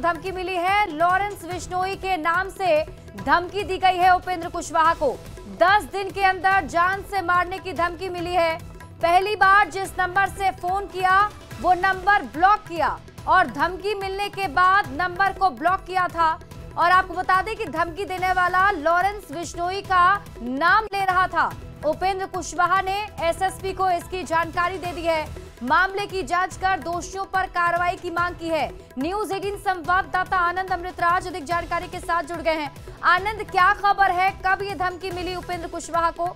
धमकी मिली है। लॉरेंस बिश्नोई के नाम से धमकी दी गई है उपेंद्र कुशवाहा को। 10 दिन के अंदर जान से मारने की धमकी मिली है। पहली बार जिस नंबर से फोन किया वो नंबर ब्लॉक किया और धमकी मिलने के बाद नंबर को ब्लॉक किया था। और आपको बता दें कि धमकी देने वाला लॉरेंस बिश्नोई का नाम ले रहा था। उपेंद्र कुशवाहा ने एसएसपी को इसकी जानकारी दे दी है। मामले की जांच कर दोषियों पर कार्रवाई की मांग की है। न्यूज़ 18 संवाददाता आनंद अमृतराज अधिक जानकारी के साथ जुड़ गए हैं। आनंद, क्या खबर है, कब ये धमकी मिली उपेंद्र कुशवाहा को?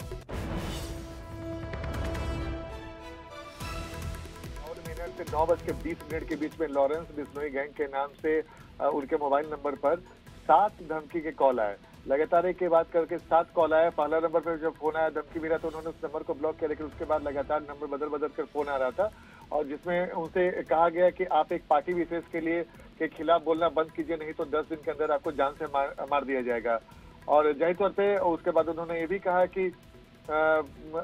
9:20 के बीच में लॉरेंस बिश्नोई गैंग के नाम से उनके मोबाइल नंबर पर 7 धमकी के कॉल आए। लगातार एक के बाद करके 7 कॉल आए। पहला नंबर पर जब फोन आया धमकी मिला तो उन्होंने उस नंबर को ब्लॉक किया, लेकिन उसके बाद लगातार नंबर बदल कर फोन आ रहा था और जिसमें उनसे कहा गया कि आप एक पार्टी विशेष के खिलाफ बोलना बंद कीजिए, नहीं तो 10 दिन के अंदर आपको जान से मार दिया जाएगा। और जाहिर तौर पे उसके बाद उन्होंने ये भी कहा कि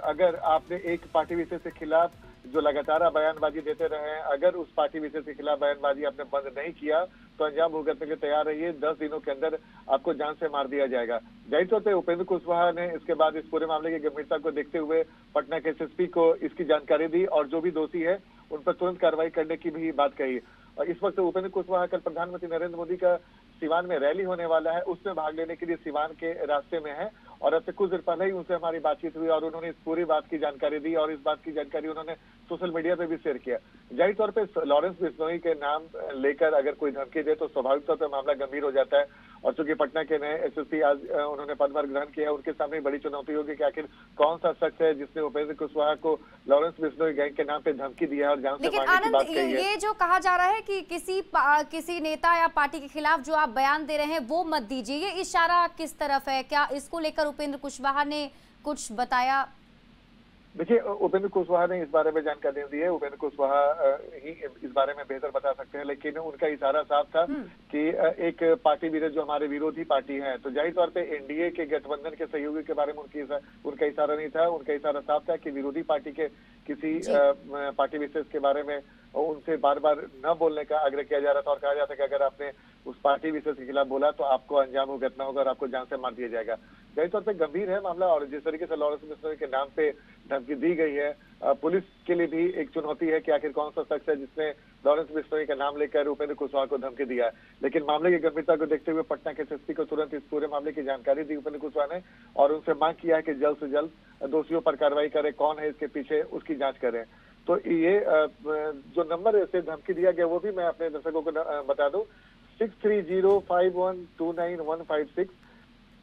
अगर आपने एक पार्टी विशेष के खिलाफ जो लगातार बयानबाजी देते रहे हैं, अगर उस पार्टी विशेष के खिलाफ बयानबाजी आपने बंद नहीं किया तो अंजाम भुगतने के लिए तैयार रहिए। 10 दिनों के अंदर आपको जान से मार दिया जाएगा। जाहिर तौर पर उपेंद्र कुशवाहा ने इसके बाद इस पूरे मामले की गंभीरता को देखते हुए पटना के एसएसपी को इसकी जानकारी दी और जो भी दोषी है उन पर तुरंत कार्रवाई करने की भी बात कही। और इस वक्त उपेंद्र कुशवाहा कल प्रधानमंत्री नरेंद्र मोदी का सिवान में रैली होने वाला है, उसमें भाग लेने के लिए सिवान के रास्ते में है और अब से कुछ देर पहले ही उनसे हमारी बातचीत हुई और उन्होंने इस पूरी बात की जानकारी दी और इस बात की जानकारी उन्होंने सोशल मीडिया पे भी शेयर किया। जाहिर तौर पे लॉरेंस बिश्नोई के नाम लेकर अगर कोई धमकी दे तो स्वाभाविक तौर पर मामला गंभीर हो जाता है और चूंकि पटना के नए एसएसपी आज उन्होंने पदभार ग्रहण किया, उनके सामने बड़ी चुनौती होगी कि आखिर कौन सा शख्स है जिसने उपेंद्र कुशवाहा को लॉरेंस बिश्नोई गैंग के नाम पे धमकी दिया है और जान से मारने की बात कही है। ये जो कहा जा रहा है कि किसी नेता या पार्टी के खिलाफ जो आप बयान दे रहे हैं वो मत दीजिए, ये इशारा किस तरफ है? क्या इसको लेकर उपेंद्र कुशवाहा ने कुछ बताया? देखिए, उपेंद्र कुशवाहा ने इस बारे में जानकारी दी है। उपेंद्र कुशवाहा ही इस बारे में बेहतर बता सकते हैं, लेकिन उनका इशारा साफ था कि एक पार्टी विरोध जो हमारे विरोधी पार्टी है, तो जाहिर तौर पे एनडीए के गठबंधन के सहयोगी के बारे में उनका इशारा नहीं था। उनका इशारा साफ था कि विरोधी पार्टी के किसी पार्टी विशेष के बारे में उनसे बार बार न बोलने का आग्रह किया जा रहा था और कहा जाता है कि अगर आपने उस पार्टी विशेष के खिलाफ बोला तो आपको अंजाम भुगतना होगा और आपको जान से मार दिया जाएगा। जाहिर तौर पे गंभीर है मामला और जिस तरीके से लॉरेंस बिश्नोई के नाम पे धमकी दी गई है, पुलिस के लिए भी एक चुनौती है कि आखिर कौन सा शख्स है जिसने लॉरेंस बिश्नोई का नाम लेकर उपेंद्र कुशवाहा को धमकी दिया है। लेकिन मामले की गंभीरता को देखते हुए पटना के एसएसपी को तुरंत इस पूरे मामले की जानकारी दी उपेंद्र कुशवाहा ने और उनसे मांग किया है कि जल्द से जल्द दोषियों पर कार्रवाई करें, कौन है इसके पीछे उसकी जांच करें। तो ये जो नंबर से धमकी दिया गया वो भी मैं अपने दर्शकों को बता दूं, 6305129156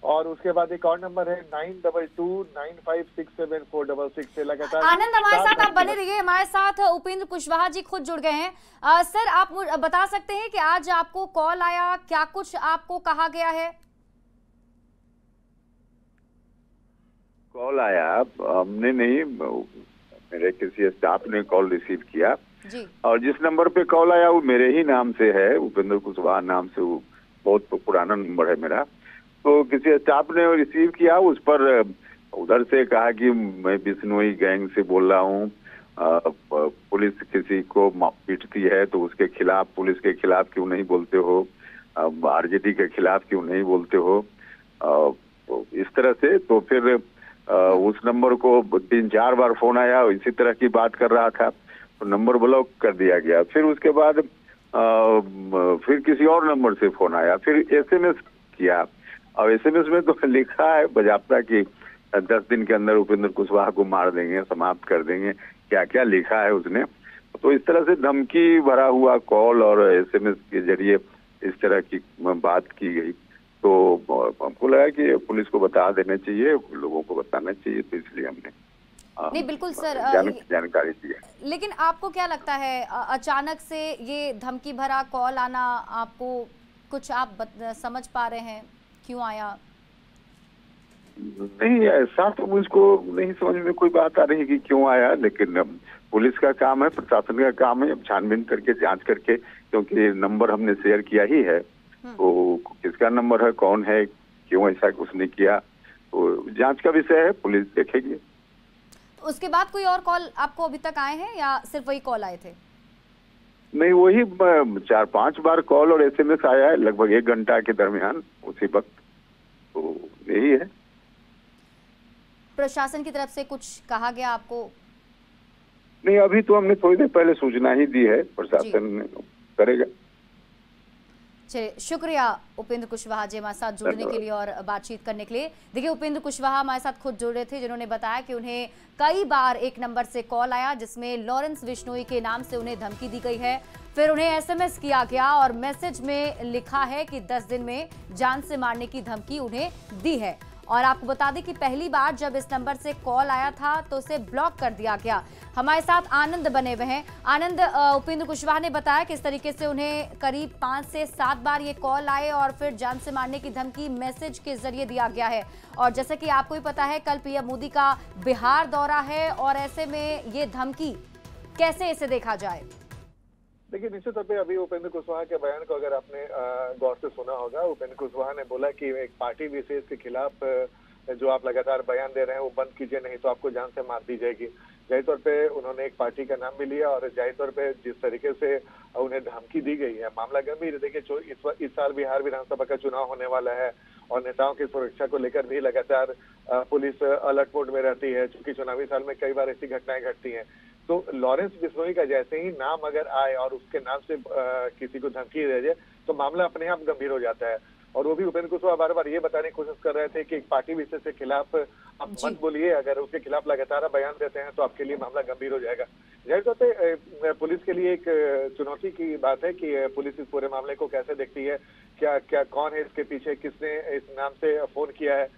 और उसके बाद एक और नंबर है 9229567466 से लगातार। आनंद, हमारे साथ आप बने रहिए। हमारे साथ उपेंद्र कुशवाहा जी खुद जुड़ गए हैं। सर, आप बता सकते हैं कि आज आपको कॉल आया, क्या कुछ आपको कहा गया है? कॉल आया, हमने नहीं, मेरे किसी स्टाफ ने कॉल रिसीव किया जी। और जिस नंबर पे कॉल आया वो मेरे ही नाम से है, उपेंद्र कुशवाहा नाम से, वो बहुत पुराना नंबर है मेरा। तो किसी स्टाफ ने रिसीव किया, उस पर उधर से कहा कि मैं बिश्नोई गैंग से बोल रहा हूँ, पुलिस किसी को पीटती है तो उसके खिलाफ, पुलिस के खिलाफ क्यों नहीं बोलते हो, आरजेडी के खिलाफ क्यों नहीं बोलते हो, तो इस तरह से। तो फिर उस नंबर को 3-4 बार फोन आया, इसी तरह की बात कर रहा था, तो नंबर ब्लॉक कर दिया गया। फिर उसके बाद फिर किसी और नंबर से फोन आया, फिर एसएमएस किया और एसएमएस में तो लिखा है बजाप्ता कि 10 दिन के अंदर उपेंद्र कुशवाहा को मार देंगे, समाप्त कर देंगे, क्या क्या लिखा है उसने। तो इस तरह से धमकी भरा हुआ कॉल और एसएमएस के जरिए इस तरह की बात की गई। तो हमको लगा कि पुलिस को बता देना चाहिए, लोगों को बताना चाहिए, तो इसलिए हमने नहीं, बिल्कुल सर, जानकारी दी है। लेकिन आपको क्या लगता है, अचानक से ये धमकी भरा कॉल आना, आपको कुछ आप समझ पा रहे हैं क्यों आया? नहीं, ऐसा तो मुझको नहीं समझ में कोई बात आ रही कि क्यों आया, लेकिन पुलिस का काम है, प्रशासन का काम है, छानबीन करके जांच करके, क्योंकि नंबर हमने शेयर किया ही है, तो किसका नंबर है, कौन है, क्यों ऐसा उसने किया, तो जांच का विषय है, पुलिस देखेगी। उसके बाद कोई और कॉल आपको अभी तक आए हैं या सिर्फ वही कॉल आए थे? नहीं, वही 4-5 बार कॉल और SMS आया है लगभग 1 घंटा के दरमियान उसी वक्त, तो यही है। प्रशासन की तरफ से कुछ कहा गया आपको? नहीं, अभी तो हमने थोड़ी देर पहले सूचना ही दी है, प्रशासन करेगा। चलिए, शुक्रिया उपेंद्र कुशवाहा जी हमारे साथ जुड़ने के लिए और बातचीत करने के लिए। देखिए, उपेंद्र कुशवाहा हमारे साथ खुद जुड़ रहे थे, जिन्होंने बताया कि उन्हें कई बार एक नंबर से कॉल आया जिसमें लॉरेंस बिश्नोई के नाम से उन्हें धमकी दी गई है। फिर उन्हें SMS किया गया और मैसेज में लिखा है कि 10 दिन में जान से मारने की धमकी उन्हें दी है। और आपको बता दें कि पहली बार जब इस नंबर से कॉल आया था तो उसे ब्लॉक कर दिया गया। हमारे साथ आनंद बने हुए हैं। आनंद, उपेंद्र कुशवाहा ने बताया कि इस तरीके से उन्हें करीब 5 से 7 बार ये कॉल आए और फिर जान से मारने की धमकी मैसेज के जरिए दिया गया है। और जैसे कि आपको भी पता है, कल PM मोदी का बिहार दौरा है और ऐसे में ये धमकी कैसे इसे देखा जाए? देखिए, निश्चित तौर पे अभी उपेंद्र कुशवाहा के बयान को अगर आपने गौर से सुना होगा, उपेंद्र कुशवाहा ने बोला कि एक पार्टी विशेष के खिलाफ जो आप लगातार बयान दे रहे हैं वो बंद कीजिए, नहीं तो आपको जान से मार दी जाएगी। जाहिर तौर पे उन्होंने एक पार्टी का नाम भी लिया और जाहिर तौर पे जिस तरीके से उन्हें धमकी दी गई है, मामला गंभीर है। देखिए, इस साल बिहार विधानसभा का चुनाव होने वाला है और नेताओं की सुरक्षा को लेकर भी लगातार पुलिस अलर्ट मोड में रहती है, क्योंकि चुनावी साल में कई बार ऐसी घटनाएं घटती हैं। तो लॉरेंस बिश्नोई का जैसे ही नाम अगर आए और उसके नाम से किसी को धमकी दे जाए तो मामला अपने आप गंभीर हो जाता है। और वो भी उपेंद्र कुशवाहा बार बार ये बताने की कोशिश कर रहे थे कि एक पार्टी विशेष के खिलाफ आप मत बोलिए, अगर उसके खिलाफ लगातार बयान देते हैं तो आपके लिए मामला गंभीर हो जाएगा। जाहिर तौर पे पुलिस के लिए एक चुनौती की बात है कि पुलिस इस पूरे मामले को कैसे देखती है, क्या कौन है इसके पीछे, किसने इस नाम से फोन किया है,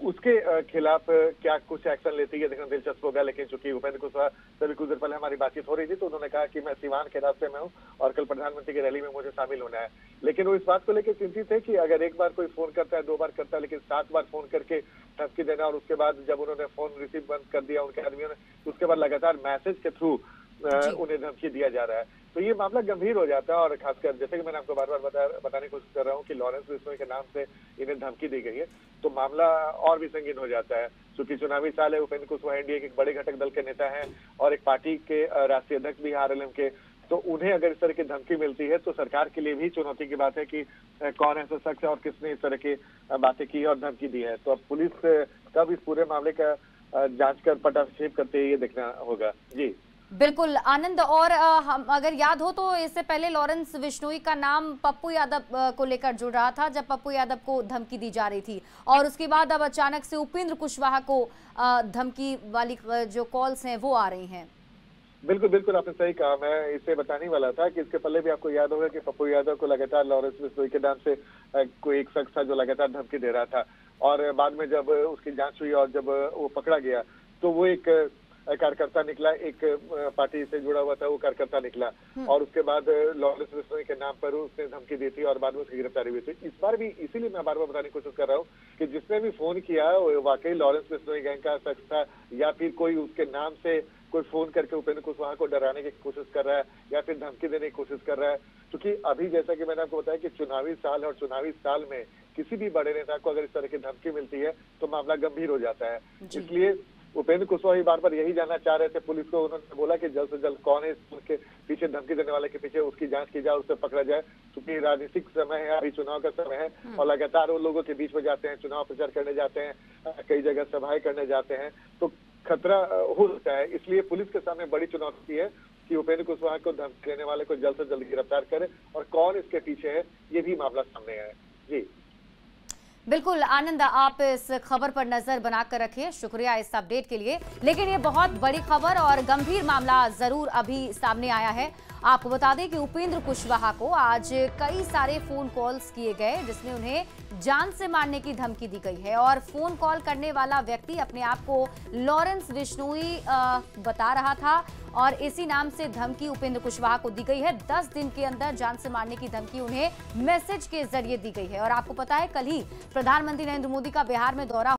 उसके खिलाफ क्या कुछ एक्शन लेती है, देखना दिलचस्प होगा। लेकिन चूंकि उपेंद्र कुशवाहा से कुछ देर पहले हमारी बातचीत हो रही थी तो उन्होंने कहा कि मैं सिवान के रास्ते में हूं और कल प्रधानमंत्री की रैली में मुझे शामिल होना है। लेकिन वो इस बात को लेकर चिंतित है कि अगर एक बार कोई फोन करता है, 2 बार करता है, लेकिन 7 बार फोन करके धमकी देना और उसके बाद जब उन्होंने फोन रिसीव बंद कर दिया उनके आदमियों ने, उसके बाद लगातार मैसेज के थ्रू उन्हें धमकी दिया जा रहा है, तो ये मामला गंभीर हो जाता है। और खासकर जैसे कि मैंने आपको बार बार बताने की कोशिश कर रहा हूँ कि लॉरेंस बिश्नोई के नाम से इन्हें धमकी दी गई है, तो मामला और भी संगीन हो जाता है। क्योंकि चुनावी साल है, उपेंद्र कुशवाहा एनडीए के एक बड़े घटक दल के नेता हैं और एक पार्टी के राष्ट्रीय अध्यक्ष भी RLM के, तो उन्हें अगर इस तरह की धमकी मिलती है तो सरकार के लिए भी चुनौती की बात है कि कौन ऐसा शख्स है और किसने इस तरह की बातें की और धमकी दी है। तो अब पुलिस कब इस पूरे मामले का जांच कर पटाक्षेप करते हैं, ये देखना होगा। जी बिल्कुल आनंद। और हम अगर याद हो तो इससे पहले लॉरेंस बिश्नोई का नाम पप्पू यादव को लेकर जुड़ रहा था, जब पप्पू यादव को धमकी दी जा रही थी, और उसके बाद अब अचानक से उपेंद्र कुशवाहा को धमकी वाली जो कॉल्स हैं वो आ रही हैं। बिल्कुल बिल्कुल, आपने सही कहा। मैं इसे बताने वाला था कि इसके पहले भी आपको याद होगा कि पप्पू यादव को लगातार लॉरेंस बिश्नोई के नाम से कोई एक शख्स था जो लगातार धमकी दे रहा था, और बाद में जब उसकी जांच हुई और जब वो पकड़ा गया तो वो एक कार्यकर्ता निकला, एक पार्टी से जुड़ा हुआ था वो कार्यकर्ता निकला, और उसके बाद लॉरेंस बिश्नोई के नाम पर उसने धमकी दी थी और बाद में उसकी गिरफ्तारी हुई थी। इस बार भी इसीलिए मैं बार बार बताने की कोशिश कर रहा हूँ कि जिसने भी फोन किया वो वाकई लॉरेंस बिश्नोई गैंग का शख्स था, या फिर कोई उसके नाम से कोई फोन करके उपेंद्र कुशवाहा को डराने की कोशिश कर रहा है या फिर धमकी देने की कोशिश कर रहा है। क्योंकि अभी जैसा कि मैंने आपको बताया कि चुनावी साल है और चुनावी साल में किसी भी बड़े नेता को अगर इस तरह की धमकी मिलती है तो मामला गंभीर हो जाता है। इसलिए उपेंद्र कुशवाहा बार बार यही जानना चाह रहे थे पुलिस को। उन्होंने बोला कि जल्द से जल्द कौन है इसके पीछे, धमकी देने वाले के पीछे, उसकी जांच की जाए, उसे पकड़ा जाए। क्योंकि राजनीतिक समय है, अभी चुनाव का समय है और लगातार वो लोगों के बीच में जाते हैं, चुनाव प्रचार करने जाते हैं, कई जगह सभाएं करने जाते हैं, तो खतरा हो सकता है। इसलिए पुलिस के सामने बड़ी चुनौती है कि उपेंद्र कुशवाहा को धमकी देने वाले को जल्द से जल्द गिरफ्तार करे और कौन इसके पीछे है ये भी मामला सामने आए। जी बिल्कुल आनंद, आप इस खबर पर नजर बनाकर रखिए, शुक्रिया इस अपडेट के लिए। लेकिन ये बहुत बड़ी खबर और गंभीर मामला जरूर अभी सामने आया है। आपको बता दें कि उपेंद्र कुशवाहा को आज कई सारे फोन कॉल्स किए गए जिसमें उन्हें जान से मारने की धमकी दी गई है, और फोन कॉल करने वाला व्यक्ति अपने आप को लॉरेंस बिश्नोई बता रहा था और इसी नाम से धमकी उपेंद्र कुशवाहा को दी गई है। 10 दिन के अंदर जान से मारने की धमकी उन्हें मैसेज के जरिए दी गई है। और आपको पता है कल ही प्रधानमंत्री नरेंद्र मोदी का बिहार में दौरा